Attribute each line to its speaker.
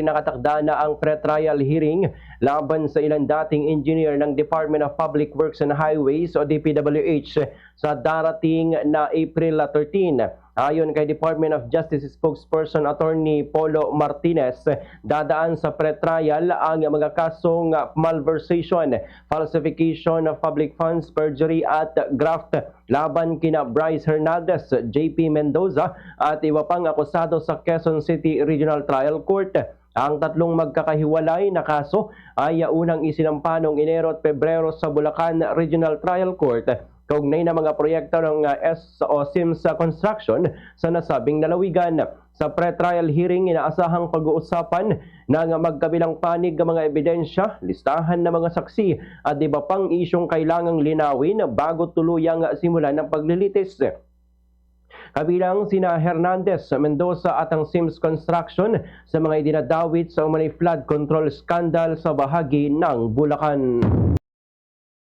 Speaker 1: Nakatakda na ang pre-trial hearing laban sa ilang dating engineer ng Department of Public Works and Highways o DPWH sa darating na April 13. Ayon kay Department of Justice spokesperson Attorney Polo Martinez, dadaan sa pre-trial ang mga kasong malversation, falsification of public funds, perjury at graft laban kina Bryce Hernandez, JP Mendoza at iba pang akusado sa Quezon City Regional Trial Court. Ang tatlong magkakahiwalay na kaso ay unang isinampa noong Enero at Pebrero sa Bulacan Regional Trial Court kaugnay na mga proyekto ng SIMS Construction sa nasabing lalawigan. Sa pre-trial hearing, inaasahang pag-uusapan ng magkabilang panig ng mga ebidensya, listahan ng mga saksi at iba pang isyong kailangang linawin bago tuluyang simulan ng paglilitis. Kabilang sina Hernandez, Mendoza at ang SIMS Construction sa mga idinadawit sa umano'y flood control scandal sa bahagi ng Bulacan.